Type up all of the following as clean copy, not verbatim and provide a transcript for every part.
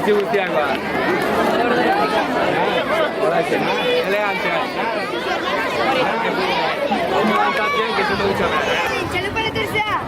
guzti guztiak ba. Horatzen, eleganteak. Ondo kantatzen, que se lo ducha behar. Txalo para tercera.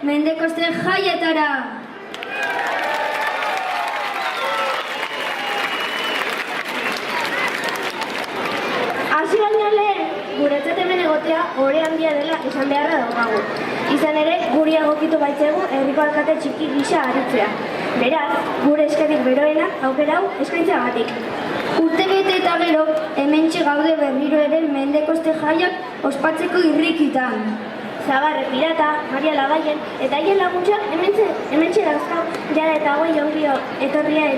Mendekoste jaietara! Hasi baino lehen, guretzat hemen egotea ore handia dela esan beharra daukagu. Izan ere, guri egokitu baitzegu herriko alkate txiki gisa aritzea. Beraz, gure eskerik beroena aukera hau eskaintzagatik. Urtebete eta gero, hementxe gaude berriro ere Mendekoste jaiak ospatzeko irrikitan. Zagarre Pirata, Maria Labaien eta haien laguntza hementxe dauzkau jara eta hogei ongio etorria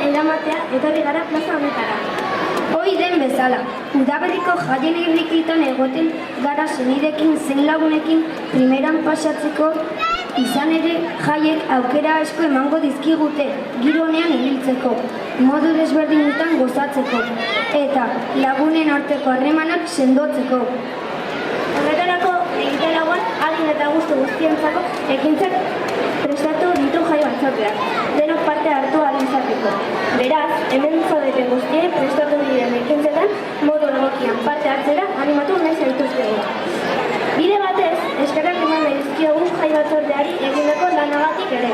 eramatea etorri gara plaza honetara. Hoi den bezala, udaberriko jaien irrikitan egoten gara senidekin zein lagunekin primeran pasatzeko. Izan ere, jaiek aukera asko emango dizkigute giro honean ibiltzeko, modu desberdinetan gozatzeko eta lagunen arteko harremanak sendotzeko. Horretarako, egitaragoan adin eta gustu guztientzako ekintzak prestatu ditu jai batzordeak, denok parte hartu ahal izateko. Beraz, hemen zaudeten guztien prestatu diren ekintzetan modu egokian parte hartzera animatu nahi zaituztegu. Bide batez, eskerrak eman dizkiogu jai batzordeari egindako lanagatik ere.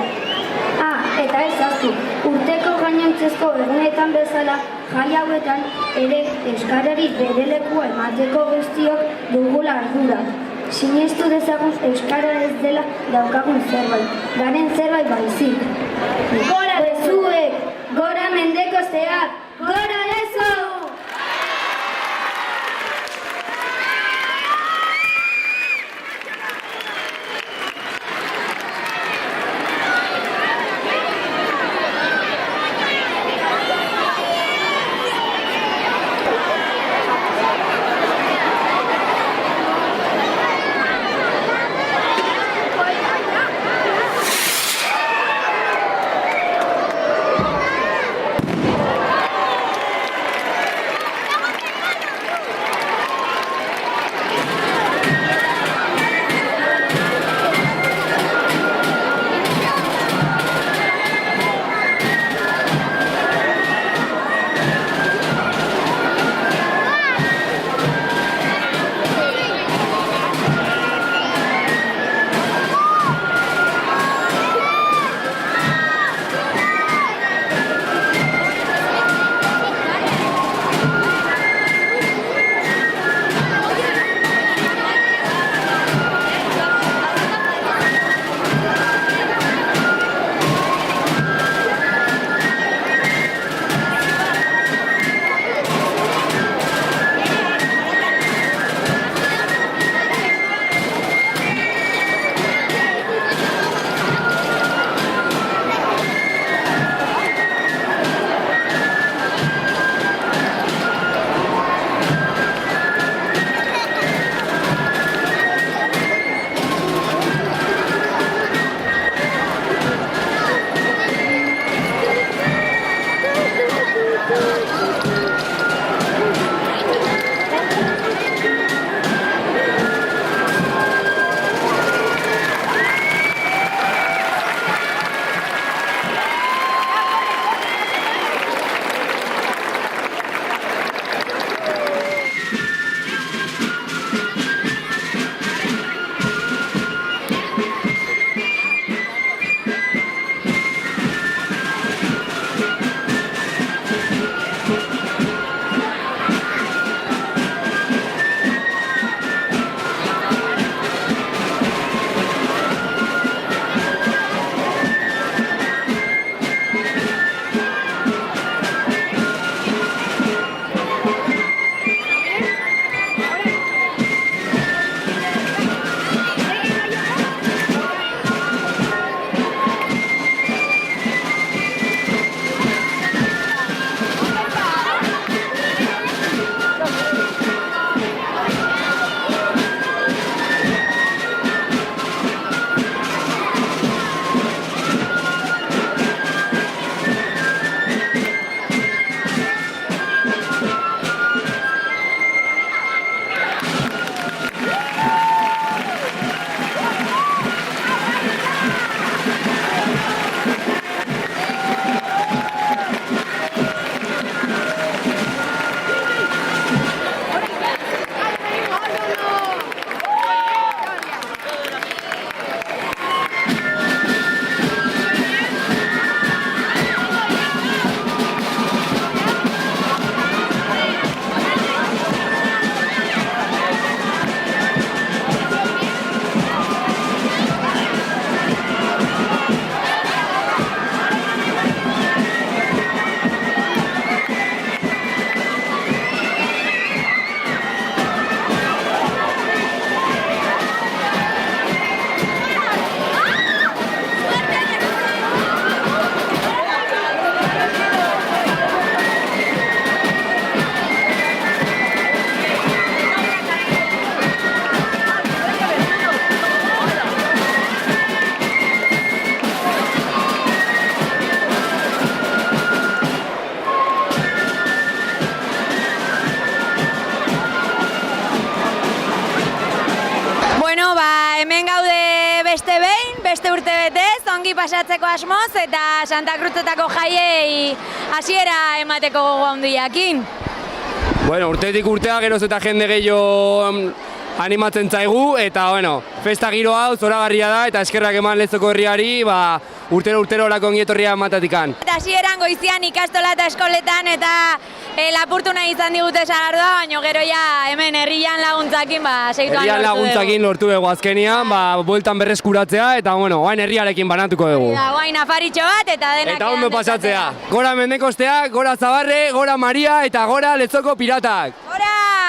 Eta ez ahaztu, urteko gainontzezko egunetan bezala jai hauetan ere euskarari bere lekua emateko guztiok dugula ardura. Sinestu dezagun euskara ez dela daukagun zerbait, garen zerbait baizik. Gora bezuek, gora Mendekosteak, gora lezo! beste behin, beste urte betez, ongi pasatzeko asmoz eta Santa Cruzetako jaiei hasiera emateko gogo handiakin. Bueno, urtetik urtea geroz eta jende gehiago animatzen zaigu, eta bueno, festa giro hau zoragarria da, eta eskerrak eman Lezoko herriari, urtero olako ongietorria ematatikan. Eta hasieran goizian ikastola eta eskoletan eta lapurtu nahi izan digute sagardoa, baina gero ja hemen herrian laguntzakin segituan lortu dugu. Herrian laguntzakin lortu dugu azkenian, bueltan berreskuratzea, eta bueno, guain herriarekin banatuko dugu. Guain afaritxo bat eta denak eta ondo pasatzea. Gora Mendekostea, gora Zabarre, gora Maria eta gora Lezoko piratak. Gora!